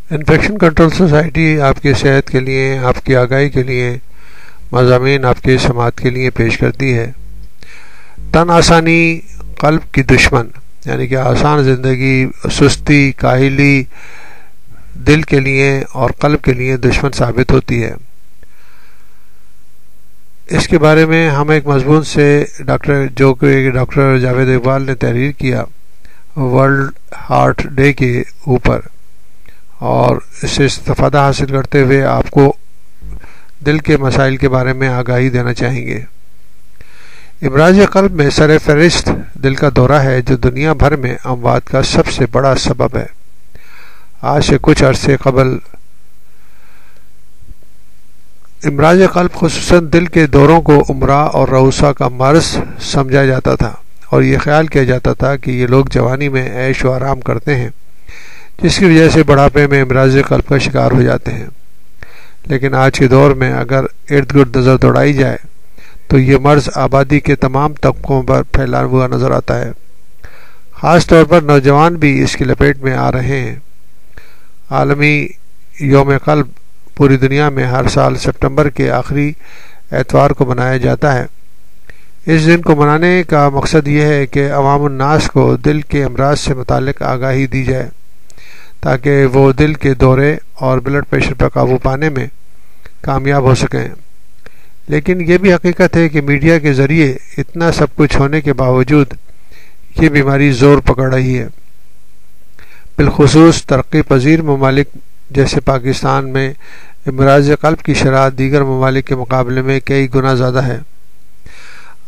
Infection control society آپ کی صحت کے لیے، آپ کی آگاہی کے لیے مضامین آپ کی سماعت کے لیے پیش کرتی ہے۔ تن آسانی قلب کی دشمن، یعنی کہ آسان زندگی سستی کاہلی دل کے لیے اور قلب کے لیے دشمن ثابت ہوتی ہے۔ اس کے بارے میں ہم ایک مضمون سے ڈاکٹر جاوید اقبال نے تحریر کیا ورلڈ ہارٹ ڈے کے اوپر، اور اس سے استفادہ حاصل کرتے ہوئے آپ کو دل کے مسائل کے بارے میں آگاہی دینا چاہیں گے۔ امراض قلب میں سر فہرست دل کا دورہ ہے، جو دنیا بھر میں اموات کا سب سے بڑا سبب ہے۔ آج سے کچھ عرصے قبل امراض قلب خصوصاً دل کے دوروں کو امراء اور رؤسا کا مرض سمجھا جاتا تھا، اور یہ خیال کیا جاتا تھا کہ یہ لوگ جوانی میں عیش و آرام کرتے ہیں، جس کی وجہ سے بڑھاپے میں امراض قلب کا شکار ہو جاتے ہیں۔ لیکن آج کے دور میں اگر ارد گرد نظر دوڑائی جائے تو یہ مرض آبادی کے تمام طبقوں پر پھیلا ہوا نظر آتا ہے۔ خاص طور پر نوجوان بھی اس کی لپیٹ میں آ رہے ہیں۔ عالمی یوم قلب پوری دنیا میں ہر سال سپٹمبر کے آخری اتوار کو منایا جاتا ہے۔ اس دن کو منانے کا مقصد یہ ہے کہ عوام الناس کو دل کے امراض سے متعلق آگاہی دی جائے، تاکہ وہ دل کے دورے اور بلڈ پریشر پر قابو پانے میں کامیاب ہو سکیں۔ لیکن یہ بھی حقیقت ہے کہ میڈیا کے ذریعے اتنا سب کچھ ہونے کے باوجود یہ بیماری زور پکڑ رہی ہے۔ بالخصوص ترقی پذیر ممالک جیسے پاکستان میں امراض قلب کی شرح دیگر ممالک کے مقابلے میں کئی گنا زیادہ ہے۔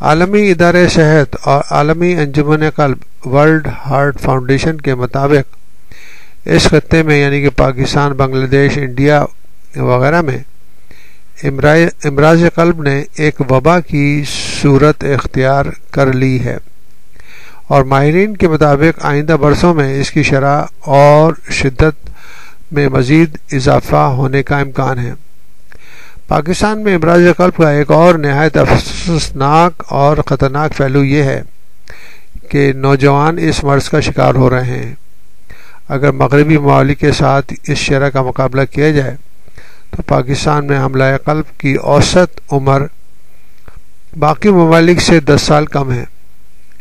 عالمی ادارہ صحت اور عالمی انجمن قلب ورلڈ ہارٹ فاؤنڈیشن کے مطابق اس خطے میں، یعنی کہ پاکستان، بنگلہ دیش، انڈیا وغیرہ میں امراض قلب نے ایک وبا کی صورت اختیار کر لی ہے، اور ماہرین کے مطابق آئندہ برسوں میں اس کی شرح اور شدت میں مزید اضافہ ہونے کا امکان ہے۔ پاکستان میں امراض قلب کا ایک اور نہایت افسوسناک اور خطرناک پہلو یہ ہے کہ نوجوان اس مرض کا شکار ہو رہے ہیں۔ اگر مغربی ممالک کے ساتھ اس شرح کا مقابلہ کیا جائے تو پاکستان میں حملہ قلب کی اوسط عمر باقی ممالک سے 10 سال کم ہے۔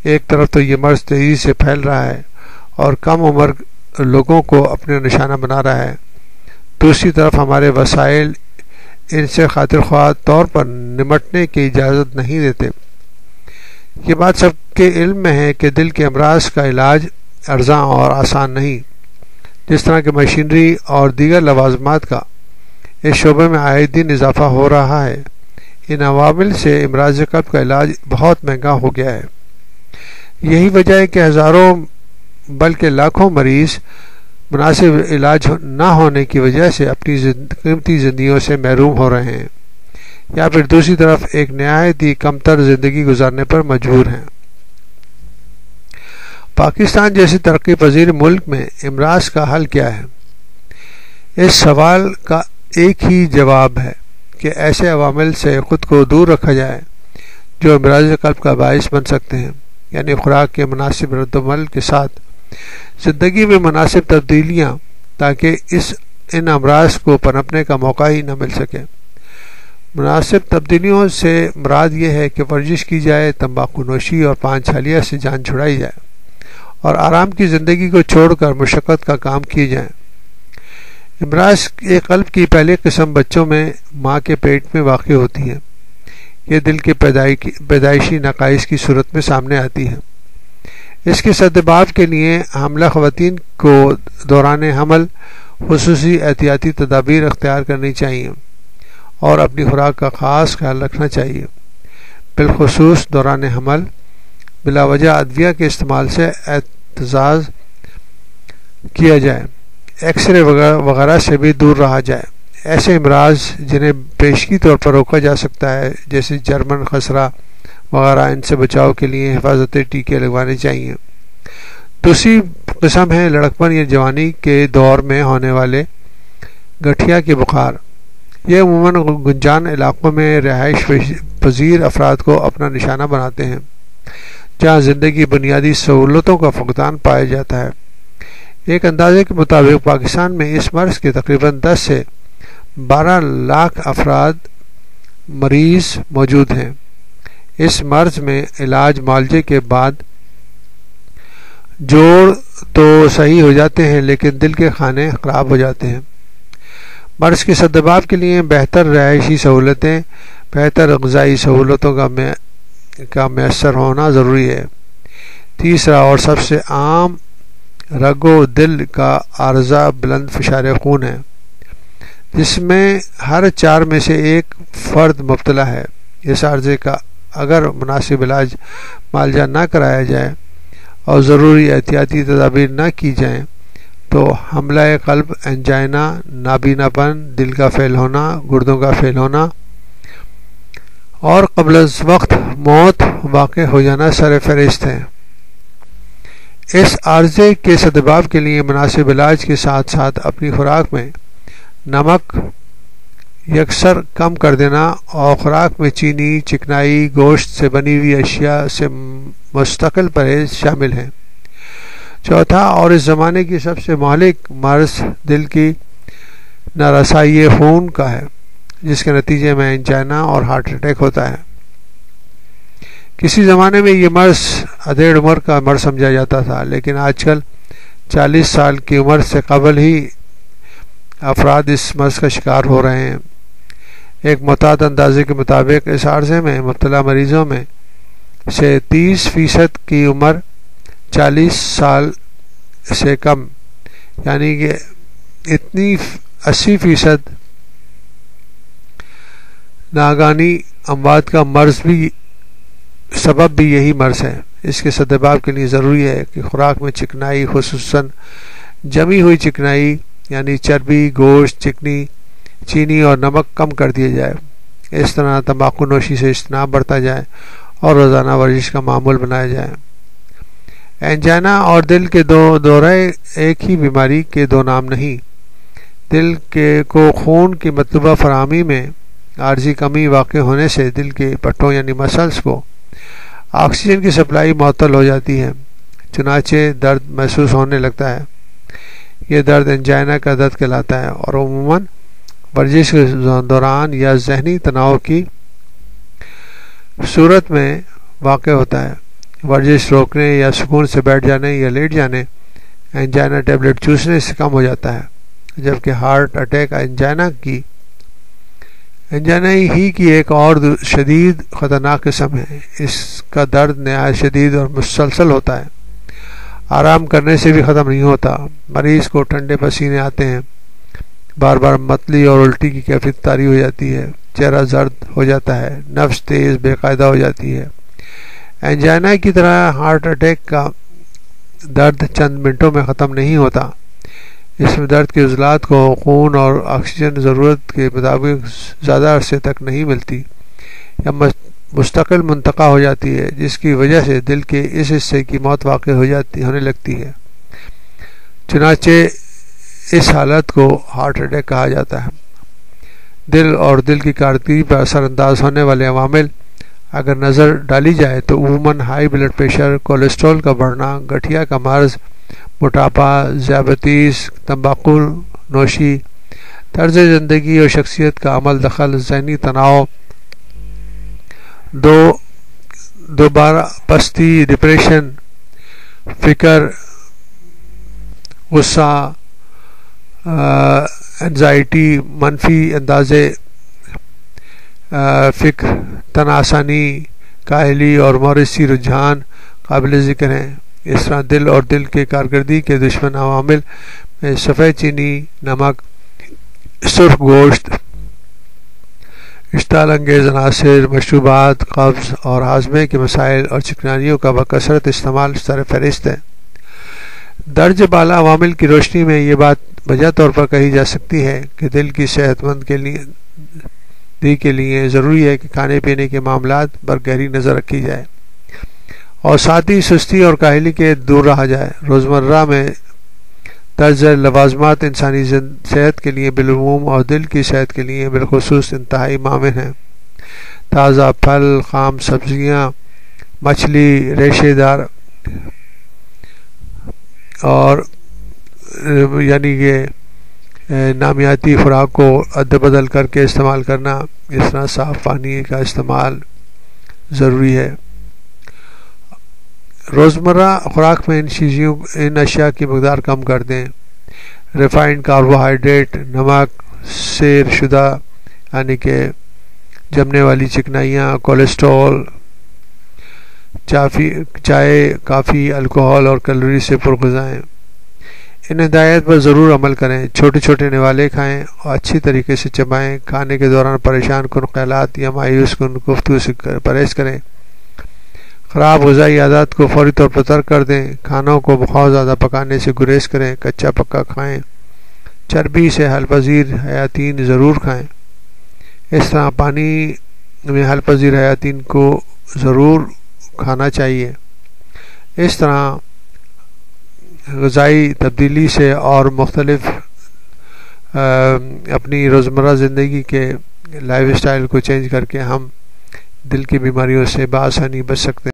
ایک طرف تو یہ مرض تیزی سے پھیل رہا ہے اور کم عمر لوگوں کو اپنے نشانہ بنا رہا ہے، دوسری طرف ہمارے وسائل ان سے خاطر خواہ طور پر نمٹنے کی اجازت نہیں دیتے۔ یہ بات سب کے علم میں ہے کہ دل کے امراض کا علاج ارزاں اور آسان نہیں۔ جس طرح کہ مشینری اور دیگر لوازمات کا اس شعبے میں آئے دن اضافہ ہو رہا ہے، ان عوامل سے امراض قلب کا علاج بہت مہنگا ہو گیا ہے۔ یہی وجہ ہے کہ ہزاروں بلکہ لاکھوں مریض مناسب علاج نہ ہونے کی وجہ سے اپنی قیمتی زندگیوں سے محروم ہو رہے ہیں، یا پھر دوسری طرف ایک نہایت ہی کمتر زندگی گزارنے پر مجبور ہیں۔ پاکستان جیسے ترقی پذیر ملک میں امراض کا حل کیا ہے؟ اس سوال کا ایک ہی جواب ہے کہ ایسے عوامل سے خود کو دور رکھا جائے جو امراض قلب کا باعث بن سکتے ہیں، یعنی خوراک کے مناسب رد و عمل کے ساتھ زندگی میں مناسب تبدیلیاں، تاکہ ان امراض کو پنپنے کا موقع ہی نہ مل سکے۔ مناسب تبدیلیوں سے مراد یہ ہے کہ ورزش کی جائے، تمباکو نوشی اور پان چھالیہ سے جان چھڑائی جائے، اور آرام کی زندگی کو چھوڑ کر مشقت کا کام کیے جائیں۔ امراض قلب کی پہلی قسم بچوں میں ماں کے پیٹ میں واقع ہوتی ہے۔ یہ دل کے پیدائشی نقائص کی صورت میں سامنے آتی ہے۔ اس کے سدباب کے لیے حاملہ خواتین کو دوران حمل خصوصی احتیاطی تدابیر اختیار کرنی چاہیے اور اپنی خوراک کا خاص خیال رکھنا چاہیے۔ بالخصوص دوران حمل بلا وجہ ادویہ کے استعمال سے احتجاج کیا جائے، ایکس رے وغیرہ سے بھی دور رہا جائے۔ ایسے امراض جنہیں پیشگی طور پر روکا جا سکتا ہے، جیسے جرمن خسرہ وغیرہ، ان سے بچاؤ کے لیے حفاظتی ٹیکے لگوانے چاہیے۔ دوسری قسم ہے لڑکپن یا جوانی کے دور میں ہونے والے گٹھیا کے بخار۔ یہ عموماً گنجان علاقوں میں رہائش پذیر افراد کو اپنا نشانہ بناتے ہیں، جہاں زندگی بنیادی سہولتوں کا فقدان پایا جاتا ہے۔ ایک اندازے کے مطابق پاکستان میں اس مرض کے تقریباً 10 سے 12 لاکھ افراد مریض موجود ہیں۔ اس مرض میں علاج معالجے کے بعد جوڑ تو صحیح ہو جاتے ہیں لیکن دل کے خانے خراب ہو جاتے ہیں۔ مرض کے سدباب کے لیے بہتر رہائشی سہولتیں، بہتر غذائی سہولتوں کا میسر ہونا ضروری ہے۔ تیسرا اور سب سے عام رگ و دل کا عارضہ بلند فشار خون ہے، جس میں ہر 4 میں سے ایک فرد مبتلا ہے۔ اس عارضے کا اگر مناسب علاج معالجہ نہ کرایا جائے اور ضروری احتیاطی تدابیر نہ کی جائیں تو حملہ قلب، انجائنا، نابینا پن، دل کا فیل ہونا، گردوں کا فیل ہونا اور قبل از وقت موت واقع ہو جانا سر فہرست ہے۔ اس عارضے کے سدباب کے لیے مناسب علاج کے ساتھ ساتھ اپنی خوراک میں نمک یکسر کم کر دینا اور خوراک میں چینی، چکنائی، گوشت سے بنی ہوئی اشیاء سے مستقل پرہیز شامل ہیں۔ چوتھا اور اس زمانے کی سب سے مہلک مرض دل کی نارسائی خون کا ہے، جس کے نتیجے میں انجائنا اور ہارٹ اٹیک ہوتا ہے۔ کسی زمانے میں یہ مرض ادھیڑ عمر کا مرض سمجھا جاتا تھا، لیکن آج کل 40 سال کی عمر سے قبل ہی افراد اس مرض کا شکار ہو رہے ہیں۔ ایک محتاط اندازے کے مطابق اس عارضے میں مبتلا مریضوں میں سے 30% کی عمر 40 سال سے کم، یعنی کہ اتنی 80% ناگانی اموات کا سبب بھی یہی مرض ہے۔ اس کے سدباب کے لیے ضروری ہے کہ خوراک میں چکنائی، خصوصاً جمی ہوئی چکنائی یعنی چربی، گوشت، چینی اور نمک کم کر دیا جائے۔ اس طرح تمباکو نوشی سے اجتناب برتا جائے اور روزانہ ورزش کا معمول بنایا جائے۔ انجائنا اور دل کے دورہ ایک ہی بیماری کے دو نام نہیں۔ دل کو خون کی مطلوبہ فراہمی میں عارضی کمی واقع ہونے سے دل کے پٹھوں یعنی مسلز کو آکسیجن کی سپلائی معطل ہو جاتی ہے، چنانچہ درد محسوس ہونے لگتا ہے۔ یہ درد انجائنا کا درد کہلاتا ہے اور عموماً ورزش کے دوران یا ذہنی تناؤ کی صورت میں واقع ہوتا ہے۔ ورزش روکنے یا سکون سے بیٹھ جانے یا لیٹ جانے انجائنا ٹیبلٹ چوسنے سے کم ہو جاتا ہے، جبکہ ہارٹ اٹیک انجائنا ہی کی ایک اور شدید خطرناک قسم ہے۔ اس کا درد نہایت شدید اور مسلسل ہوتا ہے، آرام کرنے سے بھی ختم نہیں ہوتا۔ مریض کو ٹھنڈے پسینے آتے ہیں، بار بار متلی اور الٹی کی کیفیت طاری ہو جاتی ہے، چہرہ زرد ہو جاتا ہے، نفس تیز بے قاعدہ ہو جاتی ہے۔ انجائنا کی طرح ہارٹ اٹیک کا درد چند منٹوں میں ختم نہیں ہوتا۔ اس میں درد کے عضلات کو خون اور آکسیجن ضرورت کے مطابق زیادہ عرصے تک نہیں ملتی یا مستقل منتقل ہو جاتی ہے، جس کی وجہ سے دل کے اس حصے کی موت واقع ہونے لگتی ہے۔ چنانچہ اس حالت کو ہارٹ اٹیک کہا جاتا ہے۔ دل اور دل کی کارکردگی پر اثر انداز ہونے والے عوامل اگر نظر ڈالی جائے تو عموماً ہائی بلڈ پریشر، کولیسٹرول کا بڑھنا، گٹھیا کا مرض، موٹاپا، ذیابیطس، تمباکو نوشی، طرز زندگی اور شخصیت کا عمل دخل، ذہنی تناؤ، دوبارہ پستی، ڈپریشن، فکر، غصہ، انزائٹی، منفی اندازے فکر، تناسانی، کاہلی اور موروثی رجحان قابل ذکر ہیں۔ اس طرح دل اور دل کے کارکردگی کے دشمن عوامل میں سفید چینی، نمک، سرخ گوشت، اشتعال انگیز عناصر، مشروبات، قبض اور ہاضمے کے مسائل اور چکناریوں کا بکثرت استعمال سر فہرست ہے۔ درج بالا عوامل کی روشنی میں یہ بات وجہ طور پر کہی جا سکتی ہے کہ دل کی صحت مند کے لیے ضروری ہے کہ کھانے پینے کے معاملات پر گہری نظر رکھی جائے اور ساتھ ہی سستی اور کاہلی کے دور رہا جائے۔ روزمرہ میں درج ذیل لوازمات انسانی صحت کے لیے بالعموم اور دل کی صحت کے لیے بالخصوص انتہائی مامن ہیں۔ تازہ پھل، خام سبزیاں، مچھلی، ریشے دار اور یعنی کہ نامیاتی خوراک کو ادل بدل کر کے استعمال کرنا، اس طرح صاف پانی کا استعمال ضروری ہے۔ روزمرہ خوراک میں ان اشیاء کی مقدار کم کر دیں۔ ریفائنڈ کاربوہائیڈریٹ، نمک، سیر شدہ یعنی کہ جمنے والی چکنائیاں، کولیسٹرول، چائے، کافی، الکوہول اور کیلوری سے پرغذائیں۔ ان ہدایات پر ضرور عمل کریں۔ چھوٹے چھوٹے نوالے کھائیں اور اچھی طریقے سے چبائیں۔ کھانے کے دوران پریشان کن خیالات یا مایوس کن گفتگو سے پرہیز کریں۔ خراب غذائی عادات کو فوری طور پر ترک کر دیں۔ کھانوں کو بہت زیادہ پکانے سے گریز کریں۔ کچا پکا کھائیں۔ چربی سے حل پذیر حیاتین ضرور کھائیں۔ اس طرح پانی میں حل پذیر حیاتین کو ضرور کھانا چاہیے۔ اس طرح غذائی تبدیلی سے اور مختلف اپنی روزمرہ زندگی کے لائف اسٹائل کو چینج کر کے ہم دل کی بیماریوں سے بآسانی بچ سکتے ہیں۔